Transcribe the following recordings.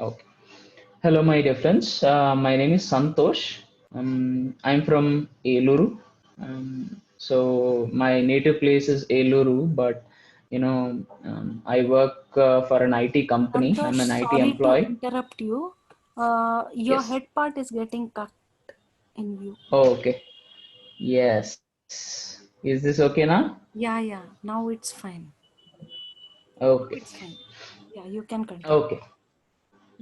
Okay. Hello, my dear friends. My name is Santosh. I'm from Eluru. So my native place is Eluru, but I work for an IT company. I'm Santosh, an IT sorry to employee. interrupt you. Your Yes. head part is getting cut in view. Oh, okay. Yes. Is this okay now? Yeah, yeah. Now it's fine. Okay. It's fine. Yeah, you can continue. Okay.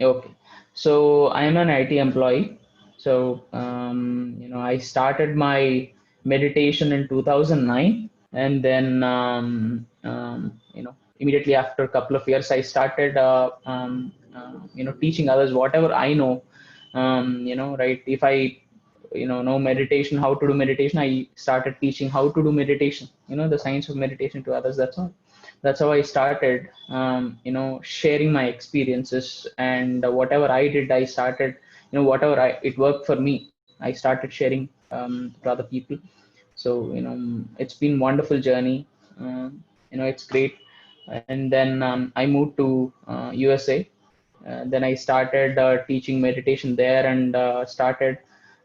Okay. So I'm an IT employee. So I started my meditation in 2009, and then immediately after a couple of years, I started teaching others whatever I know. Right? If I know meditation, how to do meditation, I started teaching how to do meditation. The science of meditation to others. That's how I started, sharing my experiences, and whatever I did, I started, whatever it worked for me, I started sharing to other people. So, it's been wonderful journey. It's great. And then I moved to USA. Then I started teaching meditation there, and started,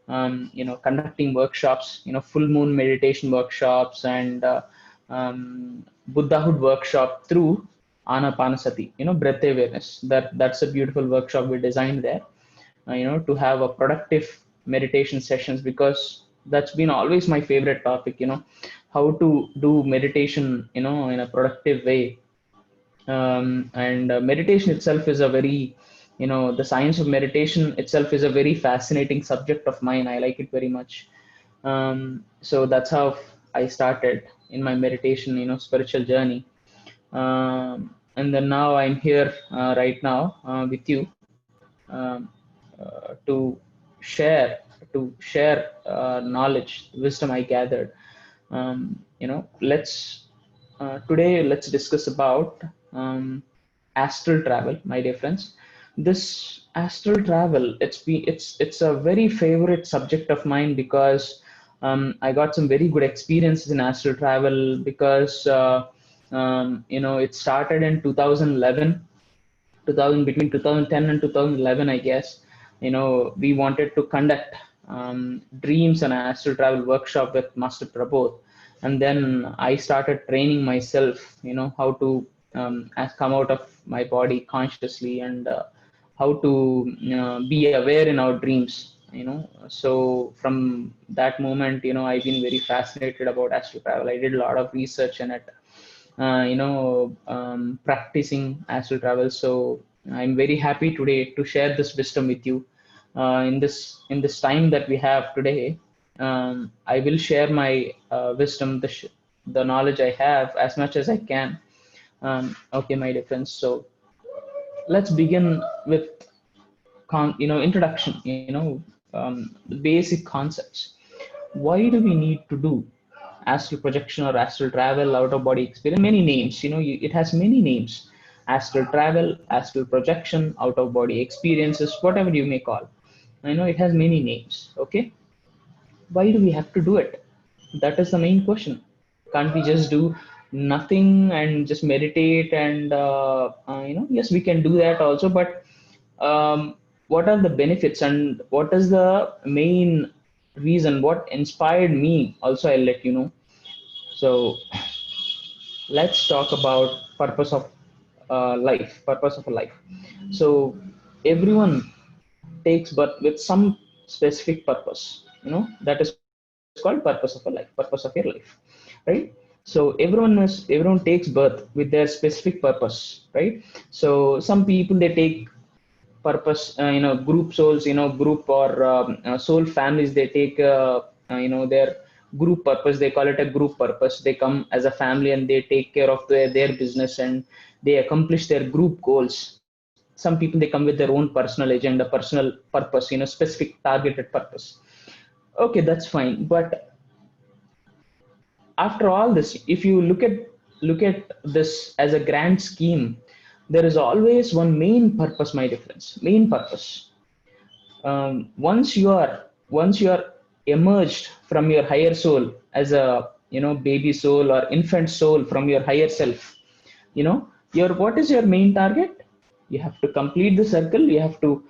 conducting workshops, full moon meditation workshops, and Buddhahood workshop through Anapanasati, breath awareness. That's a beautiful workshop we designed there, to have a productive meditation sessions, because that's been always my favorite topic, how to do meditation, in a productive way. And meditation itself is a very, the science of meditation itself is a very fascinating subject of mine. I like it very much. So that's how I started in my meditation, spiritual journey. And then now I'm here right now with you, um, to share knowledge, wisdom I gathered. Let's discuss about astral travel, my dear friends. This astral travel, it's a very favorite subject of mine, because I got some very good experiences in astral travel, because it started in 2011, 2000, between 2010 and 2011, I guess. We wanted to conduct dreams and astral travel workshop with Master Prabodh, and then I started training myself, how to come out of my body consciously, and how to be aware in our dreams. So from that moment, I've been very fascinated about astral travel. I did a lot of research in it, practicing astral travel. So I'm very happy today to share this wisdom with you. In this time that we have today, I will share my wisdom, the knowledge I have, as much as I can. Okay, my dear friends. So let's begin with introduction. The basic concepts. Why do we need to do astral projection or astral travel, out of body experience? Many names, it has many names: astral travel, astral projection, out of body experiences, whatever you may call. I know it has many names. Okay, why do we have to do it? That is the main question. Can't we just do nothing and just meditate? And yes, we can do that also, but what are the benefits, and what is the main reason, what inspired me also, I'll let you know. So let's talk about purpose of a life. So everyone takes birth with some specific purpose, that is called purpose of a life, purpose of your life, right? So everyone takes birth with their specific purpose, right? So some people, they take purpose, group souls, group or soul families, they take their group purpose. They call it a group purpose. They come as a family, and they take care of their business, and they accomplish their group goals. Some people, they come with their own personal agenda, personal purpose, specific targeted purpose. Okay, that's fine. But after all this, if you look at this as a grand scheme, there is always one main purpose, my difference, main purpose. Once you are emerged from your higher soul as a baby soul or infant soul from your higher self, your what is your main target? You have to complete the circle. You have to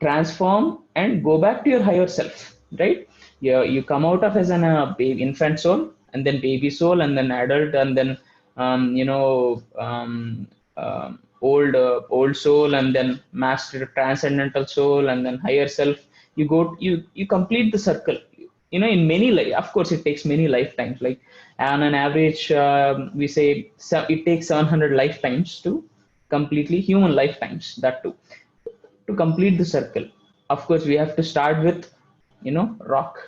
transform and go back to your higher self, right? You come out of as an baby, infant soul, and then baby soul, and then adult, and then old soul, and then master transcendental soul, and then higher self. You complete the circle, in many life. Of course it takes many lifetimes, like on an average, we say it takes 700 lifetimes to completely human lifetimes, that too, to complete the circle. Of course we have to start with rock,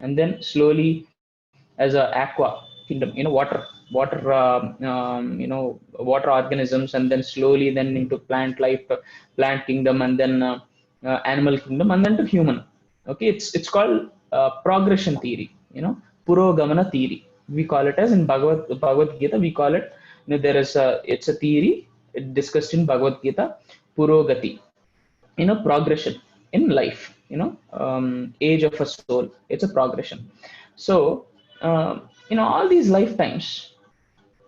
and then slowly as a aqua kingdom, water water organisms, and then slowly then into plant life, plant kingdom, and then animal kingdom, and then to human. Okay, it's called progression theory, purogamana theory, we call it as in Bhagavad Gita. We call it, there is a, it's a theory discussed in Bhagavad Gita, purogati, progression in life, age of a soul. It's a progression. So all these lifetimes,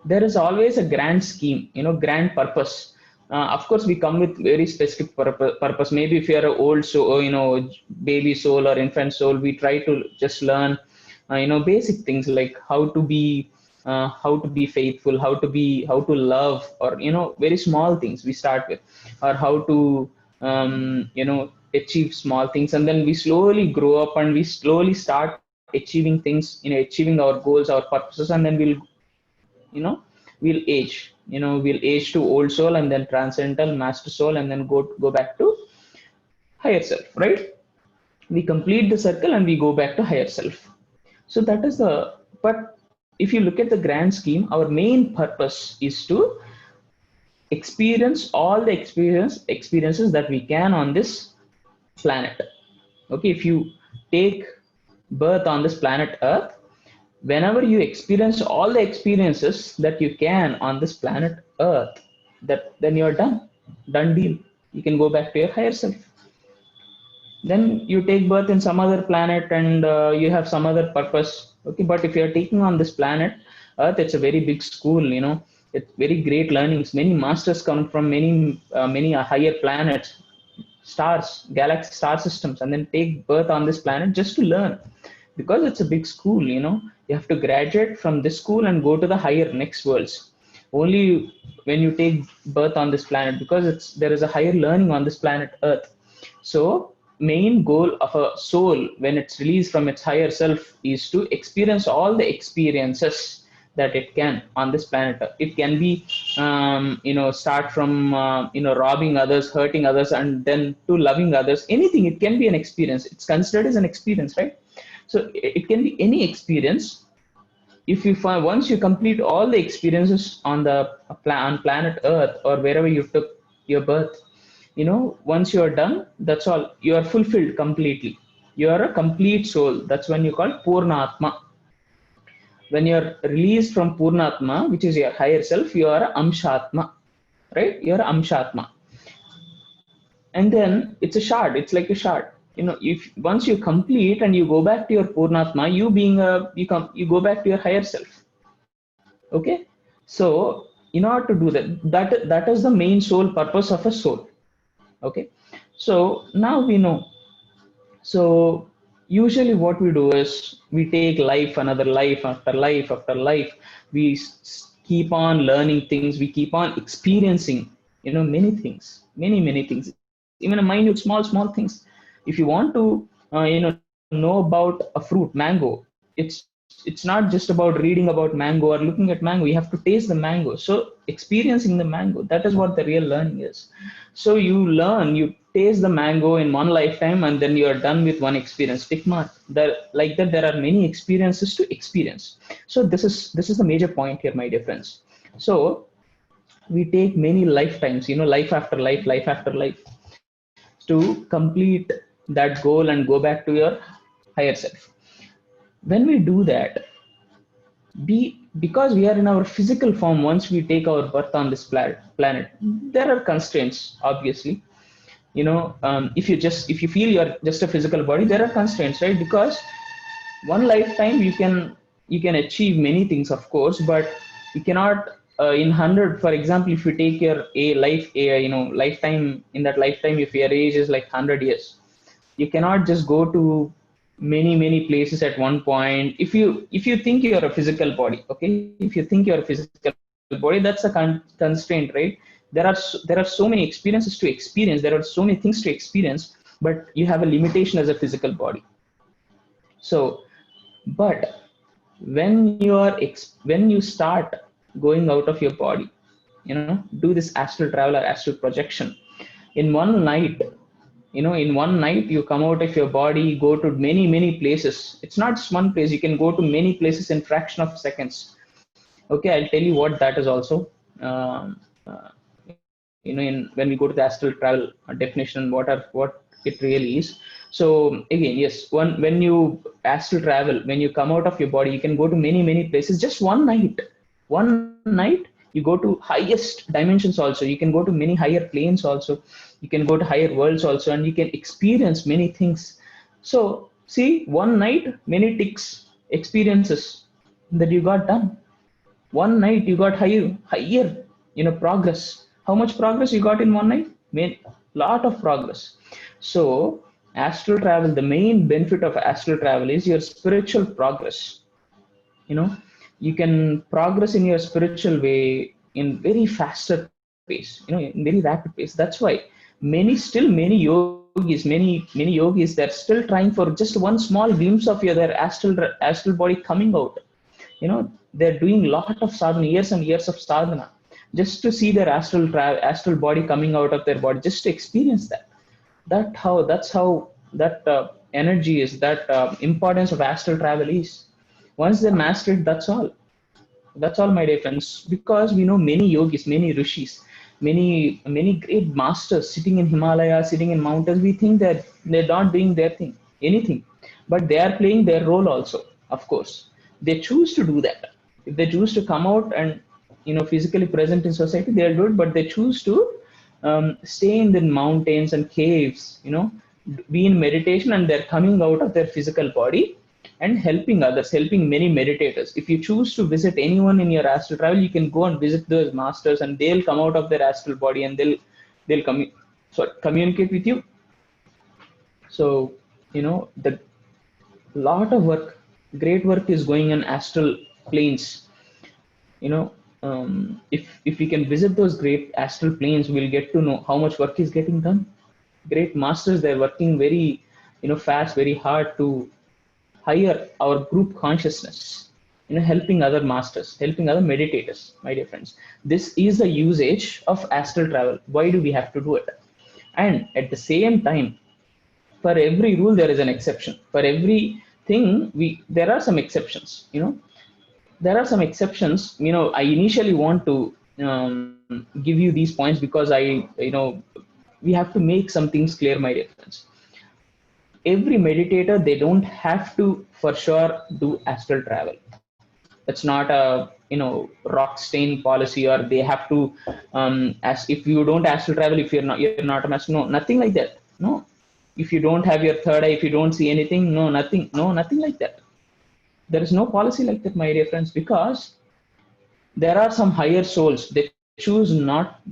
there is always a grand scheme, grand purpose. Of course we come with very specific purpose. Maybe if you are an old soul, baby soul or infant soul, we try to just learn basic things like how to be faithful, how to love, or very small things we start with, or how to achieve small things, and then we slowly grow up and we slowly start achieving things, achieving our goals, our purposes, and then you know we'll age, we'll age to old soul, and then transcendental master soul, and then go back to higher self, right? We complete the circle and we go back to higher self. So that is the, but if you look at the grand scheme, our main purpose is to experience all the experiences that we can on this planet. Okay, if you take birth on this planet earth, whenever you experience all the experiences that you can on this planet earth, that then you're done deal. You can go back to your higher self. Then you take birth in some other planet, and you have some other purpose. Okay, but if you're taking on this planet earth, it's a very big school, it's very great learnings. Many masters come from many higher planets, stars, galaxy, star systems, and then take birth on this planet just to learn, because it's a big school. You have to graduate from this school and go to the higher next worlds only when you take birth on this planet, because there is a higher learning on this planet earth. So main goal of a soul when it's released from its higher self is to experience all the experiences that it can on this planet. It can be start from robbing others, hurting others, and then to loving others. Anything, it can be an experience. It's considered as an experience, right? So it can be any experience. If you find, once you complete all the experiences on the on planet earth or wherever you took your birth, once you are done, that's all. You are fulfilled completely. You are a complete soul. That's when you call Purna Atma. When you're released from Purnatma, which is your higher self, you are Amshatma, right? You're Amshatma. And then it's a shard. It's like a shard. If once you complete and you go back to your Purnatma, you being you go back to your higher self. Okay. So in order to do that is the main soul purpose of a soul. Okay. So now we know. So usually what we do is we take life, another life after life after life. We keep on learning things. We keep on experiencing, many things, many things, even a minute, small things. If you want to, know about a fruit, mango, it's not just about reading about mango or looking at mango. You have to taste the mango. So experiencing the mango, that is what the real learning is. So you learn, you taste the mango in one lifetime, and then you are done with one experience. Tick mark. Like that, there are many experiences to experience. So this is the major point here, my dear friends. So we take many lifetimes, life after life after life, to complete that goal and go back to your higher self. When we do that, because we are in our physical form, once we take our birth on this planet, there are constraints, obviously. If you feel you're just a physical body, there are constraints, right? Because one lifetime you can achieve many things, of course, but you cannot in 100, for example, if you take your lifetime, in that lifetime, if your age is like 100 years, you cannot just go to many places at one point. If you think you're a physical body, okay, if you think you're a physical body, that's a constraint, right? There are so many experiences to experience, there are so many things to experience, but you have a limitation as a physical body. So, but when you start going out of your body, do this astral travel or astral projection in one night. In one night you come out of your body, go to many places. It's not just one place, you can go to many places in fraction of seconds. Okay, I'll tell you what that is also. um, uh, when we go to the astral travel definition, what it really is. So again, yes, when you astral travel, when you come out of your body, you can go to many places just one night. You go to highest dimensions also, you can go to many higher planes also, you can go to higher worlds also, and you can experience many things. So see, one night, many ticks experiences that you got done. One night you got higher progress. How much progress you got in one night? Lot of progress. So astral travel, the main benefit of astral travel is your spiritual progress. you know you can progress in your spiritual way in very faster pace, in very rapid pace. That's why many yogis, many yogis, they're still trying for just one small glimpse of their astral body coming out. They're doing a lot of sadhana, years and years of sadhana, just to see their astral body coming out of their body, just to experience that. That's how that energy is, that importance of astral travel is. Once they master it, that's all, my dear friends. Because we know many yogis, many rishis, many great masters sitting in Himalaya, sitting in mountains. We think that they're not doing their thing, anything, but they are playing their role also. Of course, they choose to do that. If they choose to come out and physically present in society, they'll do it. But they choose to stay in the mountains and caves, be in meditation, and they're coming out of their physical body and helping others, helping many meditators. If you choose to visit anyone in your astral travel, you can go and visit those masters, and they'll come out of their astral body, and they'll communicate with you. So the lot of work, great work is going on astral planes. you know if we can visit those great astral planes, we'll get to know how much work is getting done. Great masters, they're working very fast, very hard to higher our group consciousness, helping other masters, helping other meditators, my dear friends. This is the usage of astral travel. Why do we have to do it? And at the same time, for every rule there is an exception. For everything, there are some exceptions. There are some exceptions. I initially want to give you these points because we have to make some things clear, my dear friends. Every meditator, they don't have to for sure do astral travel. It's not a rock stain policy, or they have to as if you don't astral travel, if you're not a master. No, nothing like that. No. If you don't have your third eye, if you don't see anything, no, nothing. No, nothing like that. There is no policy like that, my dear friends, because there are some higher souls. They choose not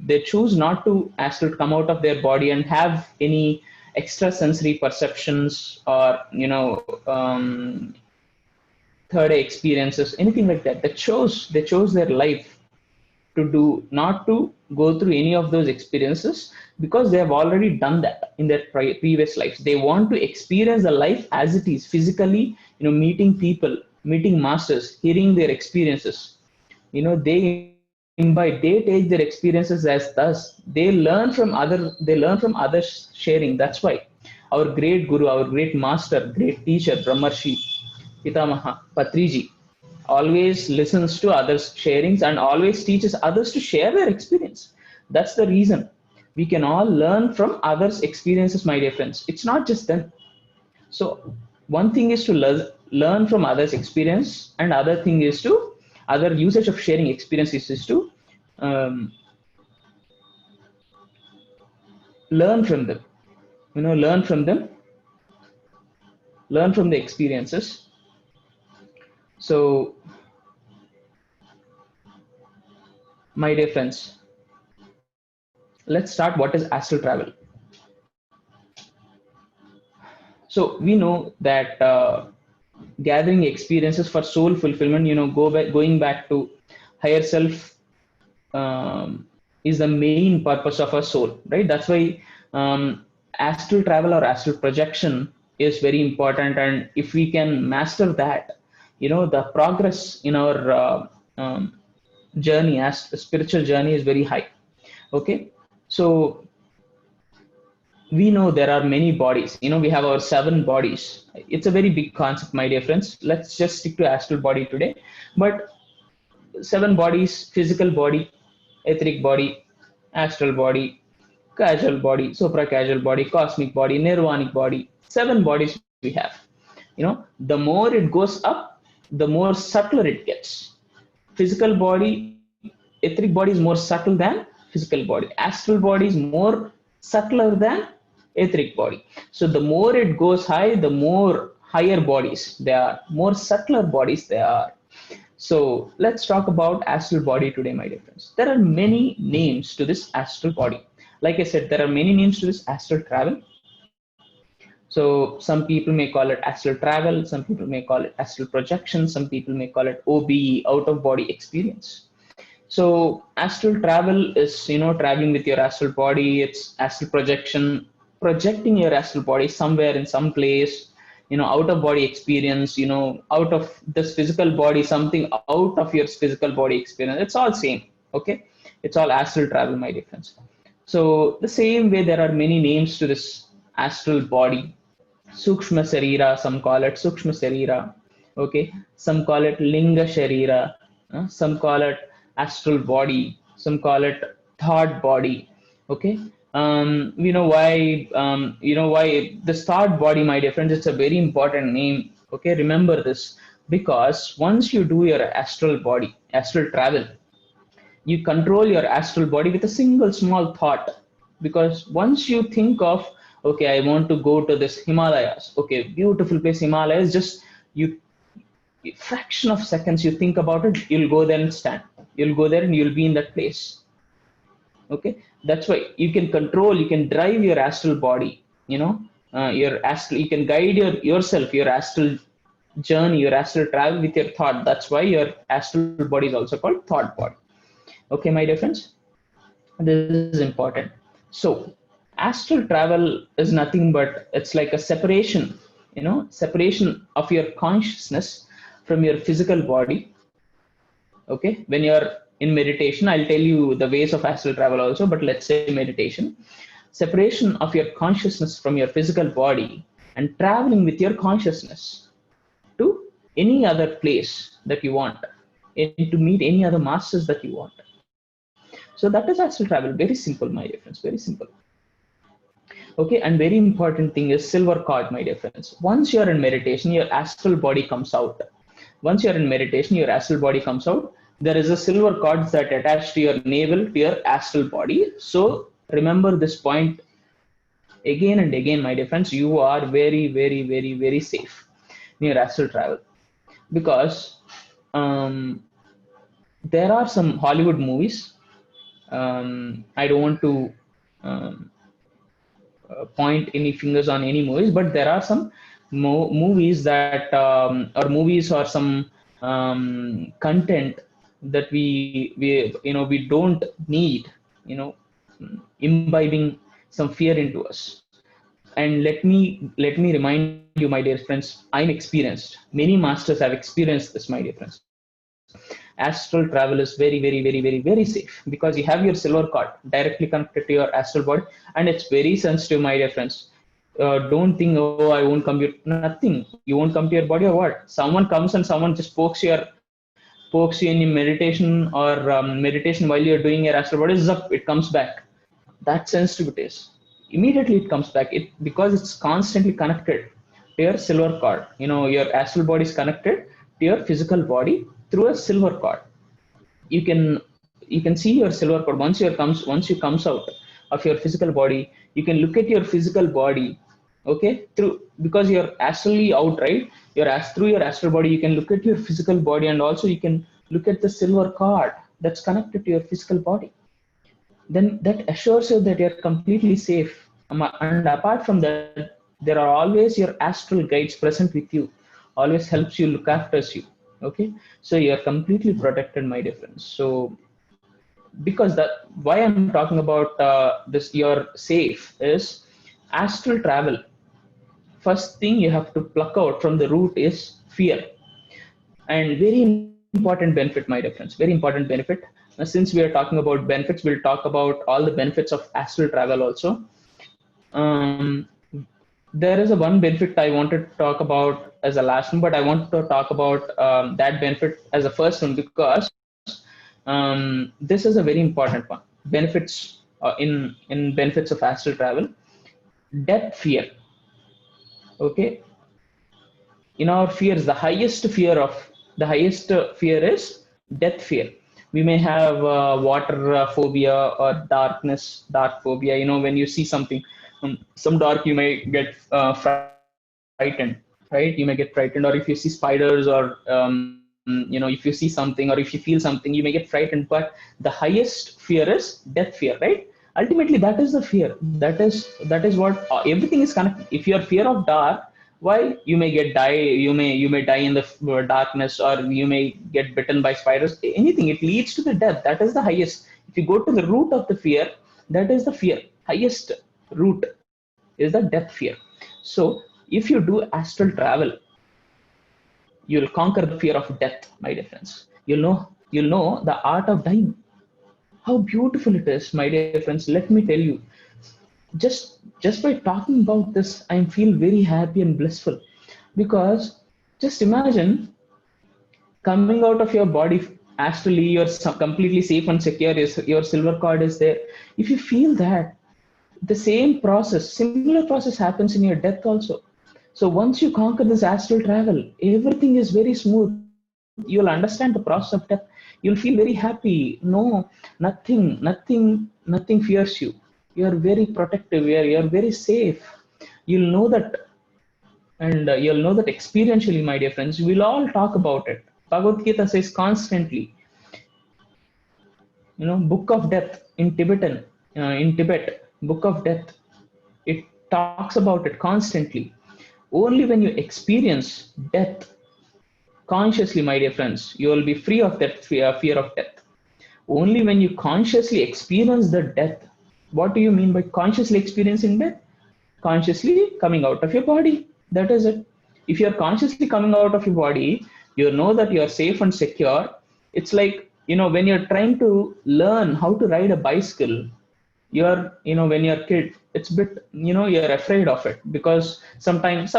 to astral come out of their body and have any extrasensory perceptions, or third eye experiences, anything like that. They chose their life to do, not to go through any of those experiences, because they have already done that in their previous lives. They want to experience the life as it is physically, meeting people, meeting masters, hearing their experiences. They invite, they take their experiences as thus. They learn from others sharing. That's why our great guru, our great master, great teacher, Brahmarshi Pitamaha Patriji, always listens to others' sharings and always teaches others to share their experience. That's the reason we can all learn from others' experiences, my dear friends. It's not just them. So one thing is to learn from others' experience, and other thing is to other usage of sharing experiences is to um, learn from them. Learn from them, learn from the experiences. So My dear friends, let's start. What is astral travel? So we know that gathering experiences for soul fulfillment, going back to higher self, is the main purpose of our soul, right? That's why astral travel or astral projection is very important. And if we can master that, the progress in our journey as a spiritual journey is very high. Okay, so we know there are many bodies. We have our 7 bodies. It's a very big concept, my dear friends. Let's just stick to astral body today. But 7 bodies: physical body, etheric body, astral body, casual body, supra casual body, cosmic body, nirvanic body. 7 bodies we have. The more it goes up, the more subtler it gets. Physical body, etheric body is more subtle than physical body. Astral body is more subtler than etheric body. So the more it goes high, the more higher bodies they are, more subtler bodies they are. So let's talk about astral body today, my dear friends. There are many names to this astral body. Like I said, there are many names to this astral travel. So some people may call it astral travel, some people may call it astral projection, some people may call it OBE, out of body experience. So astral travel is, traveling with your astral body. It's astral projection, projecting your astral body somewhere in some place, out of body experience, out of this physical body, something out of your physical body experience. It's all same. Okay. It's all astral travel, my dear friends. So the same way, there are many names to this astral body. Sukshma Sarira, some call it Sukshma Sarira. Okay. Some call it Linga Sharira. Some call it astral body. Some call it thought body. Okay. Why this thought body, my dear friends, it's a very important name. Okay. Remember this, because once you do your astral body, astral travel, you control your astral body with a single small thought. Because once you think of, okay, I want to go to this Himalayas, okay, beautiful place, Himalayas, just you, fraction of seconds you think about it, you'll go there and stand, you'll go there and you'll be in that place. Okay, that's why you can control, you can drive your astral body, your astral, you can guide yourself, your astral journey, your astral travel with your thought. That's why your astral body is also called thought body. Okay, my dear friends, this is important. So astral travel is nothing but, it's like a separation, separation of your consciousness from your physical body. Okay, when you're in meditation, I'll tell you the ways of astral travel also, but let's say meditation, separation of your consciousness from your physical body and traveling with your consciousness to any other place that you want, and to meet any other masters that you want. So that is astral travel. Very simple, my dear friends, very simple. Okay, and very important thing is silver cord, my dear friends. Once you're in meditation, your astral body comes out. Once you're in meditation, your astral body comes out. There is a silver cord that attached to your navel, to your astral body. So remember this point again and again, my dear friends. You are very, very, very, very safe in your astral travel, because there are some Hollywood movies. I don't want to point any fingers on any movies, but there are some movies that, or movies or some content that we don't need, imbibing some fear into us. And let me remind you, my dear friends, I'm experienced. Many masters have experienced this, my dear friends. Astral travel is very, very, very, very, very safe, because you have your silver cord directly connected to your astral body, and it's very sensitive, my dear friends. Don't think, oh, I won't come here. Nothing. You won't come to your body, or what? Someone comes and someone just pokes you in your meditation, or meditation while you're doing your astral body, zap, it comes back. That sensitive it is. Immediately it comes back. It, because it's constantly connected to your silver cord. Your astral body is connected to your physical body through a silver cord. You can see your silver cord. Once you comes out of your physical body, you can look at your physical body. Okay, through, because you're astrally out, right? Through your astral body, you can look at your physical body, and also you can look at the silver cord that's connected to your physical body, then that assures you that you're completely safe. And apart from that, there are always your astral guides present with you, always helps you, look after you. Okay, so you're completely protected, my dear friends. So because that, why I'm talking about this you're safe is astral travel. First thing you have to pluck out from the root is fear. And very important benefit, my dear friends, very important benefit. Since we are talking about benefits, we'll talk about all the benefits of astral travel also. um, there is a one benefit I wanted to talk about as a last one, but I want to talk about that benefit as a first one because this is a very important one. Benefits in benefits of astral travel: death fear. Okay, in our fears, the highest fear is death fear. We may have water phobia or dark phobia. When you see something, some dark, you may get frightened, right? You may get frightened. Or if you see spiders, or if you see something, or if you feel something, you may get frightened. But the highest fear is death fear, right? Ultimately, that is the fear. That is what everything is connected. If you are fear of dark, why? You may die in the darkness, or you may get bitten by spiders. Anything, it leads to the death. That is the highest. If you go to the root of the fear, that is the fear. Highest root is the death fear. So if you do astral travel, you'll conquer the fear of death, my dear friends. You'll know the art of dying. How beautiful it is, my dear friends. Let me tell you, just by talking about this, I feel very happy and blissful. Because just imagine coming out of your body astrally, you're completely safe and secure. Your silver cord is there. If you feel that, the similar process happens in your death also. So once you conquer this astral travel, everything is very smooth. You'll understand the process of death. You'll feel very happy. No, nothing fears you. You're very protective. You're very safe. You'll know that. And you'll know that experientially, my dear friends. We'll all talk about it. Bhagavad Gita says constantly, book of death in Tibetan, in Tibet, book of death. It talks about it constantly. Only when you experience death consciously, my dear friends, you will be free of that fear of death. Only when you consciously experience the death. What do you mean by consciously experiencing death? Consciously coming out of your body. That is it. If you're consciously coming out of your body, you know that you're safe and secure. It's like, when you're trying to learn how to ride a bicycle, when you're a kid, it's a bit, you're afraid of it, because sometimes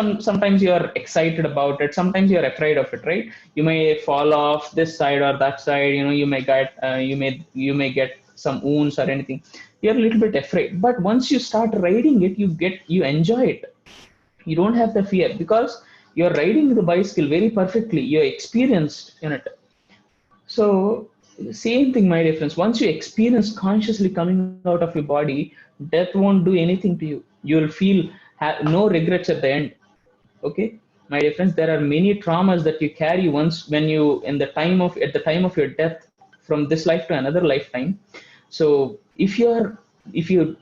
you're excited about it, sometimes you're afraid of it, right? You may fall off this side or that side. You may get some wounds or anything. You're a little bit afraid, but once you start riding it, you enjoy it. You don't have the fear, because you're riding the bicycle very perfectly. You're experienced in it. So same thing, my dear friends. Once you experience consciously coming out of your body, death won't do anything to you. You'll feel no regrets at the end. Okay, my dear friends, there are many traumas that you carry once when you at the time of your death, from this life to another lifetime. So if you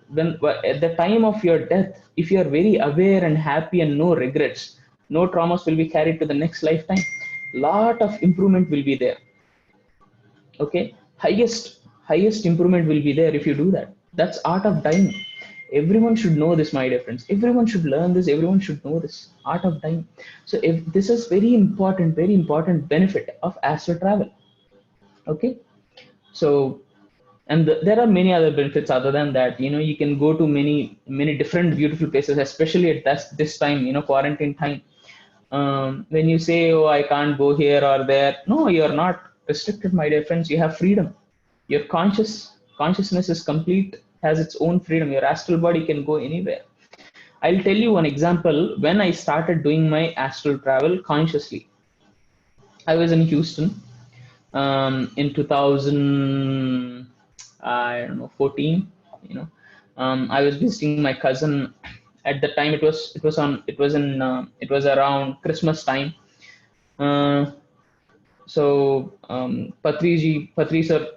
when at the time of your death, if you are very aware and happy and no regrets, no traumas will be carried to the next lifetime. Lot of improvement will be there. Okay, highest improvement will be there if you do that. That's art of dying. Everyone should know this, my dear friends. Everyone should learn this. Everyone should know this art of dying. So if this is very important benefit of astral travel. Okay, so and there are many other benefits other than that. You can go to many different beautiful places, especially at this time, quarantine time. When you say, oh, I can't go here or there, no, you're not restricted, my dear friends. You have freedom. Your consciousness is complete, has its own freedom. Your astral body can go anywhere. I'll tell you one example. When I started doing my astral travel consciously, I was in Houston in 2000, I don't know, 14. I was visiting my cousin. At the time, it was around Christmas time. uh, so Patri sir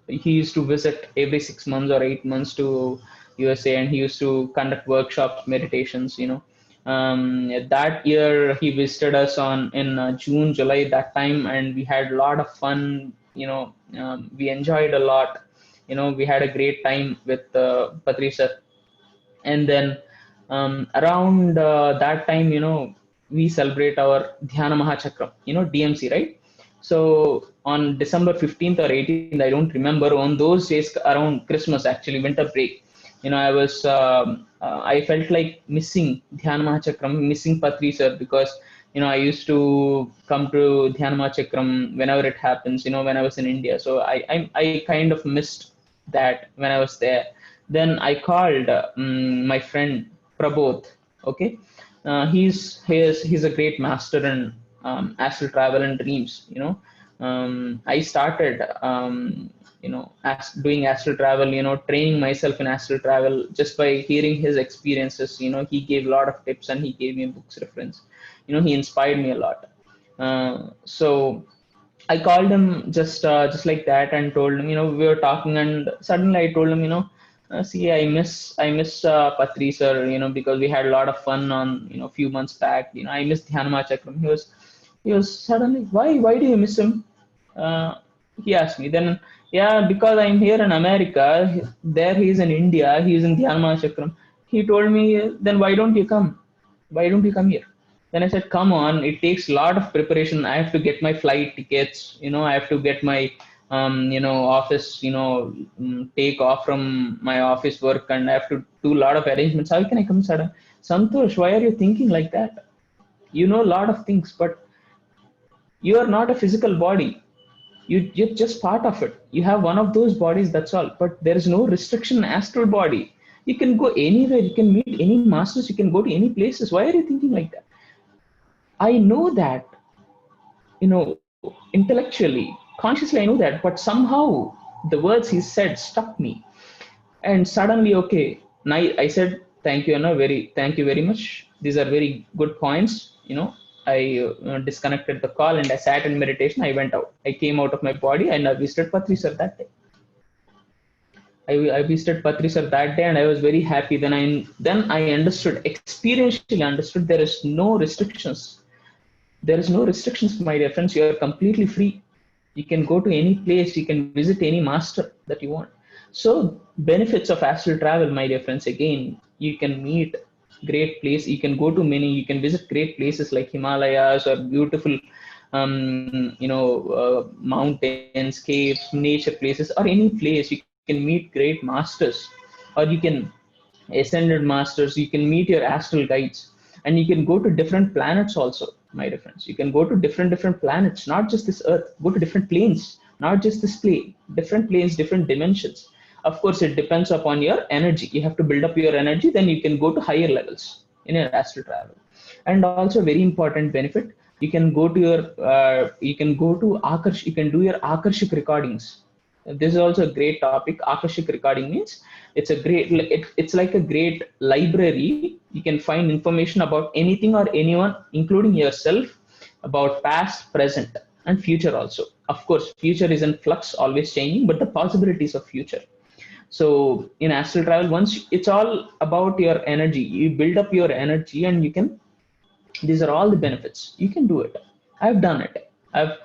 he used to visit every 6 months or 8 months to USA, and he used to conduct workshops, meditations. That year he visited us on in June, July that time, and we had a lot of fun. We enjoyed a lot. We had a great time with Patricia. And then around that time, we celebrate our Dhyana Mahachakram, DMC, right? So on December 15th or 18th, I don't remember, on those days around Christmas, actually winter break, I felt like missing Dhyana Mahachakram, missing Patri sir, because I used to come to Dhyana Mahachakram whenever it happens, when I was in India. So I kind of missed that when I was there. Then I called my friend Prabodh. Okay, he's a great master in astral travel and dreams. I started doing astral travel. Training myself in astral travel just by hearing his experiences. He gave a lot of tips and he gave me books reference. He inspired me a lot. So I called him just like that and told him, we were talking, and suddenly I told him, see, I miss Patri sir, because we had a lot of fun on, few months back. I miss Dhyanama Chakram. He was suddenly, why do you miss him? Uh, he asked me. Then, yeah, because I'm here in America. There he is in India. He's in Dhyanama Chakram. He told me, then why don't you come? Why don't you come here? Then I said, come on, it takes a lot of preparation. I have to get my flight tickets, I have to get my, office, take off from my office work, and I have to do a lot of arrangements. How can I come sudden? Santosh, why are you thinking like that? You know a lot of things, but you are not a physical body. You're just part of it. You have one of those bodies, that's all. But there is no restriction in astral body. You can go anywhere, you can meet any masters, you can go to any places. Why are you thinking like that? I know that, intellectually, consciously, I know that, but somehow the words he said stuck me. And suddenly, okay, now I said, thank you, Anna, thank you very much. These are very good points. I disconnected the call and I sat in meditation. I went out. I came out of my body and I visited Patri sir that day. I visited Patri sir that day and I was very happy. Then I understood, experientially understood, there is no restrictions. There is no restrictions, my dear friends. You are completely free. You can go to any place. You can visit any master that you want. So benefits of astral travel, my dear friends. Again, you can meet great place. You can go to many. You can visit great places like Himalayas or beautiful, mountains, caves, nature places, or any place. You can meet great masters, or you can ascended masters. You can meet your astral guides, and you can go to different planets also, my dear friends. You can go to different planets, not just this earth. Go to different planes, not just this plane. Different planes, different dimensions. Of course, it depends upon your energy. You have to build up your energy, then you can go to higher levels in your astral travel. And also, very important benefit, you can go to your you can go to Akarsh, you can do your Akarshik recordings. This is also a great topic. Akashik recording means it's like a great library. You can find information about anything or anyone, including yourself, about past, present, and future also. Of course, future is in flux, always changing, but the possibilities of future. So in astral travel, once it's all about your energy, you build up your energy, and you can. These are all the benefits. You can do it. I've done it. I've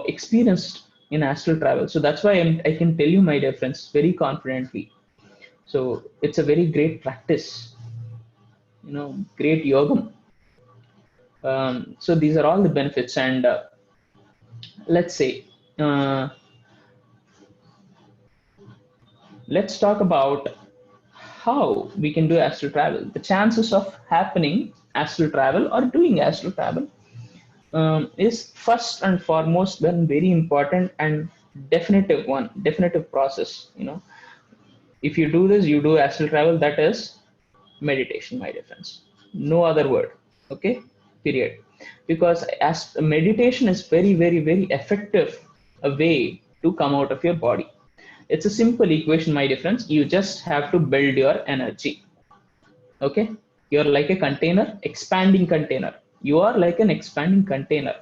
experienced in astral travel. So that's why I can tell you, my dear friends, very confidently. So it's a very great practice. Great yogam. So these are all the benefits, and let's say. Let's talk about how we can do astral travel. The chances of happening astral travel or doing astral travel is first and foremost one very important and definitive process. If you do this, you do astral travel. That is meditation, my dear friends. No other word. Okay, period. Because as meditation is very, very, very effective a way to come out of your body. It's a simple equation, my dear friends. You just have to build your energy. Okay, you're like a container, expanding container. You are like an expanding container.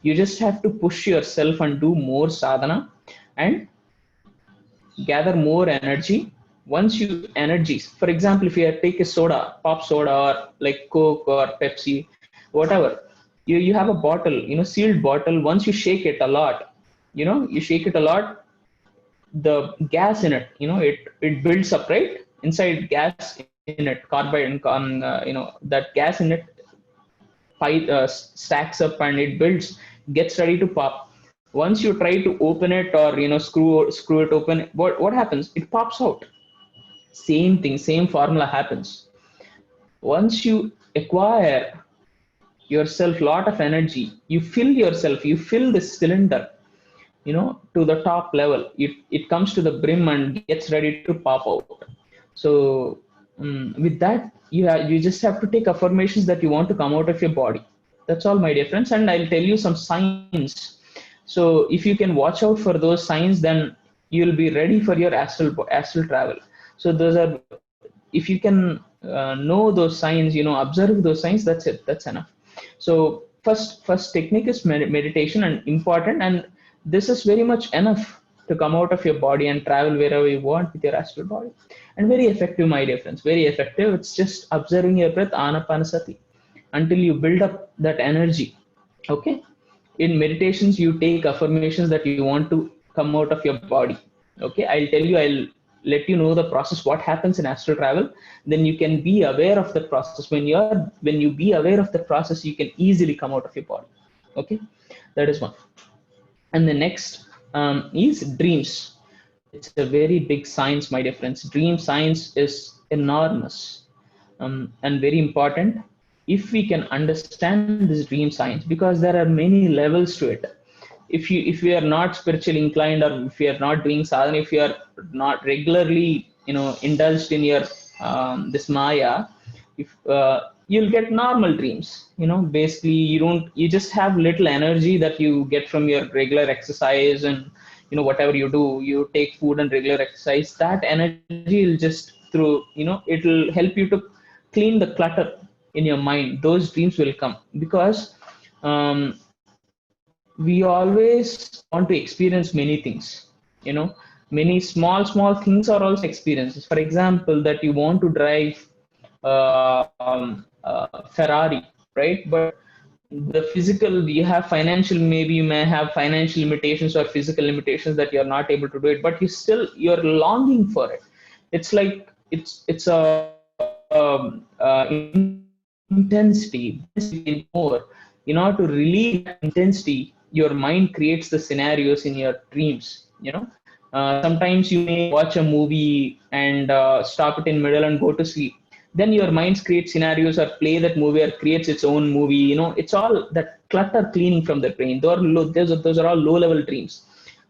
You just have to push yourself and do more sadhana, and gather more energy. Once you energies, for example, if you take a soda, pop soda, or like Coke or Pepsi, whatever, you have a bottle, sealed bottle. Once you shake it a lot, you shake it a lot, the gas in it, it builds up, right? Inside gas in it, carbide and that gas in it stacks up and it builds, gets ready to pop. Once you try to open it, or screw it open, what happens? It pops out. Same thing, same formula happens. Once you acquire yourself lot of energy, you fill this cylinder, to the top level. It comes to the brim and gets ready to pop out. So with that, you just have to take affirmations that you want to come out of your body. That's all, my dear friends. And I'll tell you some signs. So if you can watch out for those signs, then you'll be ready for your astral travel. So those are, if you can know those signs, observe those signs, that's it, that's enough. So first technique is meditation, and important, and this is very much enough to come out of your body and travel wherever you want with your astral body. And very effective, my dear friends, very effective. It's just observing your breath, anapanasati, until you build up that energy. Okay. In meditations, you take affirmations that you want to come out of your body. Okay. I'll let you know the process, what happens in astral travel. Then you can be aware of the process. When you be aware of the process, you can easily come out of your body. Okay. That is one. And the next is dreams. It's a very big science, my dear friends. Dream science is enormous and very important. If we can understand this dream science, because there are many levels to it. If you are not spiritually inclined, or if you are not doing sadhana, if you are not regularly indulged in your this maya, if you'll get normal dreams. Basically you just have little energy that you get from your regular exercise, and whatever you do, you take food and regular exercise, that energy will just it'll help you to clean the clutter in your mind. Those dreams will come because we always want to experience many things. Many small things are also experiences. For example, that you want to drive Ferrari, right? But the physical, you have financial, maybe you may have financial limitations or physical limitations that you're not able to do it, but you're longing for it. It's like it's a intensity more. To relieve that intensity, your mind creates the scenarios in your dreams. Sometimes you may watch a movie and stop it in middle and go to sleep. Then your mind creates scenarios, or play that movie, or creates its own movie. It's all that clutter cleaning from the brain. Those are all low level dreams.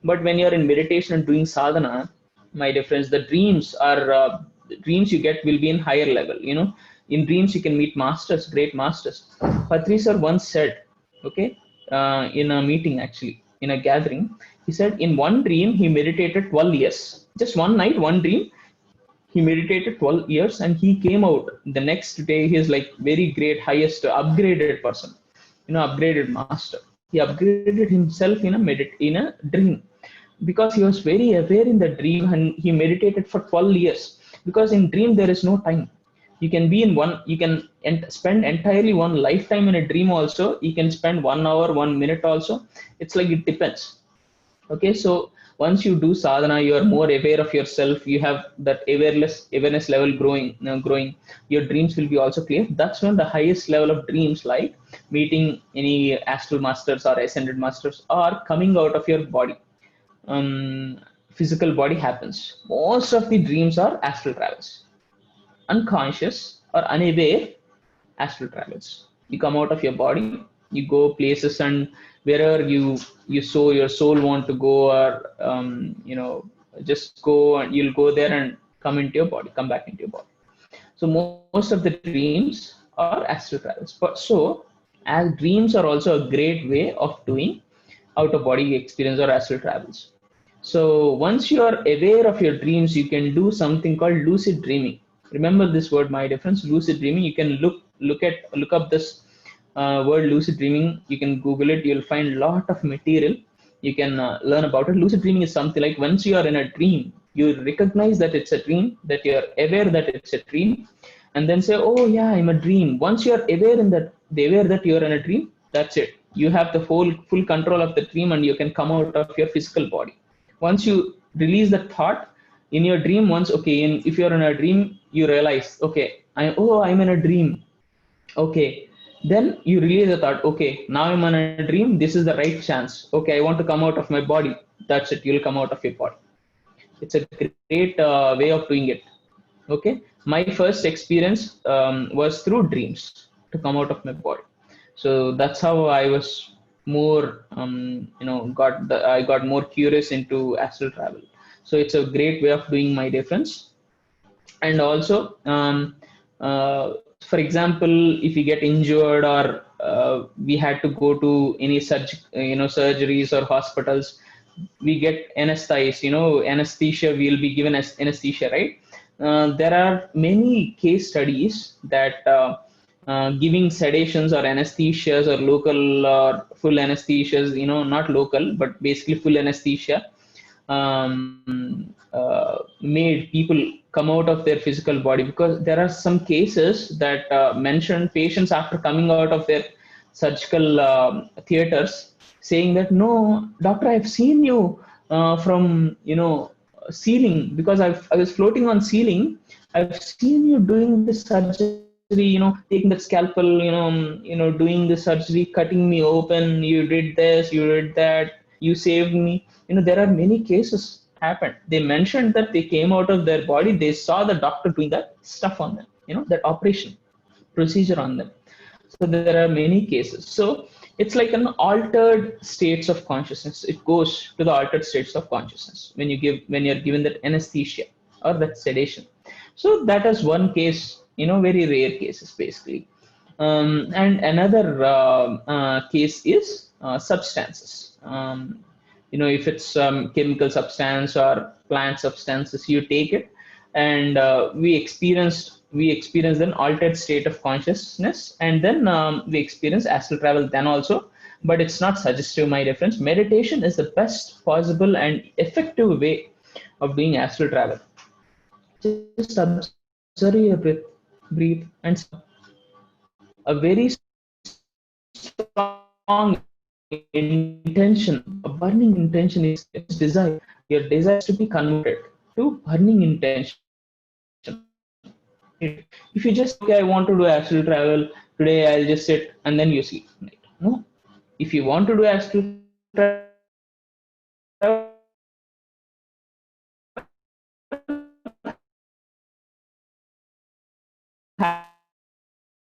But when you're in meditation and doing sadhana, my dear friends, the dreams you get will be in higher level. In dreams you can meet masters, great masters. Patri sir once said, okay, in a meeting, actually in a gathering, he said in one dream he meditated 12 years. Just one night, one dream, he meditated 12 years, and he came out the next day. He is like very great, highest upgraded person, upgraded master. He upgraded himself in a dream, because he was very aware in the dream, and he meditated for 12 years. Because in dream there is no time. You can be in one, you can spend entirely one lifetime in a dream also. You can spend 1 hour, 1 minute also. It's like, it depends. Okay, so once you do sadhana, you are more aware of yourself. You have that awareness level growing. Your dreams will be also clear. That's when the highest level of dreams, like meeting any astral masters or ascended masters, or coming out of your body, physical body, happens. Most of the dreams are astral travels. Unconscious or unaware astral travels. You come out of your body, you go places, and wherever your soul want to go, or just go, and you'll go there and come into your body, come back into your body. So most of the dreams are astral travels. But so, as dreams are also a great way of doing out of body experience or astral travels. So once you are aware of your dreams, you can do something called lucid dreaming. Remember this word, my dear friends, lucid dreaming. You can look up this word lucid dreaming. You can Google it. You'll find a lot of material. You can learn about it. Lucid dreaming is something like, once you are in a dream, You recognize that it's a dream, that you're aware that it's a dream, and then say, oh yeah, I'm a dream. Once you're aware that you're in a dream, that's it. You have the full control of the dream, and you can come out of your physical body. Once you release that thought in your dream, once, okay, if you're in a dream, you realize, okay, I'm in a dream. Okay, then you release the thought, okay, now I'm in a dream, this is the right chance. Okay, I want to come out of my body. That's it, you'll come out of your body. It's a great way of doing it. Okay, my first experience was through dreams to come out of my body. So that's how I was more I got more curious into astral travel. So it's a great way of doing, my dear friends. And also, for example, if we get injured, or we had to go to any surgeries or hospitals, we get anesthetized, anesthesia, we'll be given as anesthesia, right? There are many case studies that giving sedations or anesthesias or local or full anesthesias, not local, but basically full anesthesia, made people come out of their physical body. Because there are some cases that mention patients after coming out of their surgical theaters saying that, no doctor, I've seen you from ceiling, because I was floating on ceiling. I've seen you doing the surgery, taking the scalpel, doing the surgery, cutting me open. You did this, you did that, you saved me. There are many cases happened. They mentioned that they came out of their body, they saw the doctor doing that stuff on them, that operation procedure on them. So there are many cases. So it's like an altered states of consciousness. It goes to the altered states of consciousness when you're given that anesthesia or that sedation. So that is one case, very rare cases basically. And another case is substances. If it's chemical substance or plant substances, you take it, and we experienced an altered state of consciousness, and then we experience astral travel then also. But it's not suggestive, my reference. Meditation is the best possible and effective way of doing astral travel. Just observe your breath, breathe, and a very strong intention, a burning intention is desire. Your desire is to be converted to burning intention. If you just, okay, I want to do astral travel today, I'll just sit and then you sleep. No. If you want to do astral travel,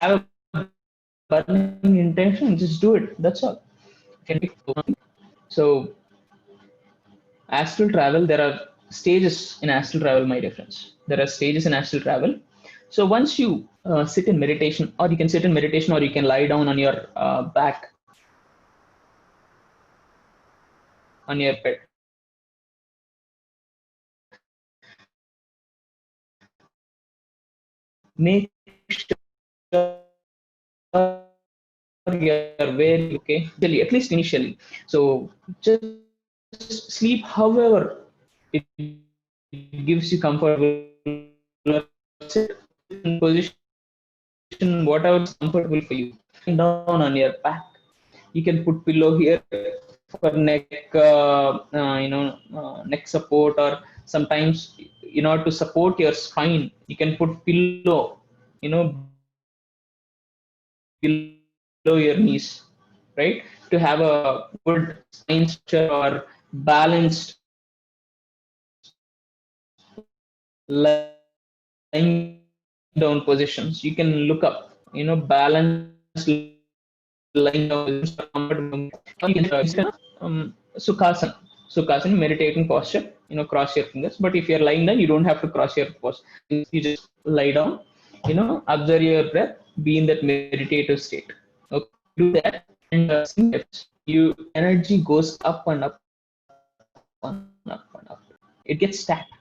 have a burning intention, just do it. That's all. So astral travel, there are stages in astral travel, my dear friends. There are stages in astral travel. So once you sit in meditation, or you can sit in meditation, or you can lie down on your back, on your bed. Make sure you're very okay, at least initially. So just sleep however it gives you comfortable. Sit in position whatever is comfortable for you. Down on your back. You can put pillow here for neck, neck support, or sometimes in order to support your spine, you can put pillow, below your knees, right? To have a good spine structure or balanced lying down positions. You can look up, balanced lying down positions. You can sukhasana. Sukhasana, meditating posture, cross your fingers. But if you're lying down, you don't have to cross your posture. You just lie down, observe your breath, be in that meditative state. Okay, do that, and you energy goes up and up and up and up. It gets stacked,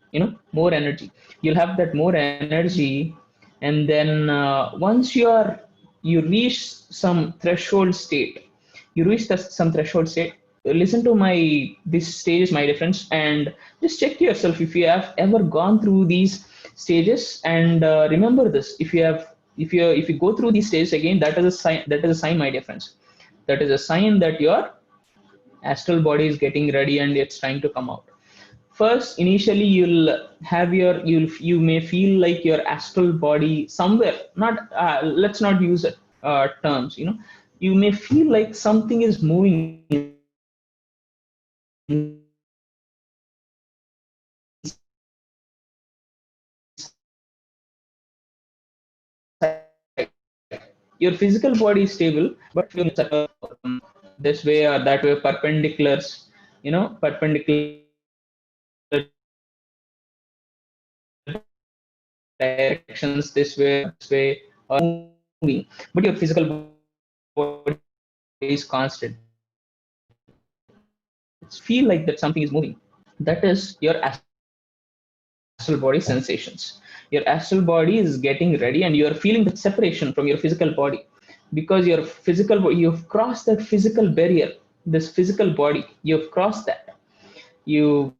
more energy. You'll have that more energy, and then once you reach some threshold state, some threshold state, listen to these stages, my dear friends, and just check yourself if you have ever gone through these stages. And remember this: if you go through these stages again, that is a sign. That is a sign, my dear friends. That is a sign that your astral body is getting ready and it's trying to come out. First, initially, you may feel like your astral body somewhere. Not let's not use terms. You may feel like something is moving your physical body is stable, but this way or that way, perpendiculars, perpendicular directions, this way, or moving, but your physical body is constant. It's feel like that something is moving. That is your astral body sensations. Your astral body is getting ready, and you are feeling that separation from your physical body, because you've crossed that physical barrier. This physical body, you've crossed that. You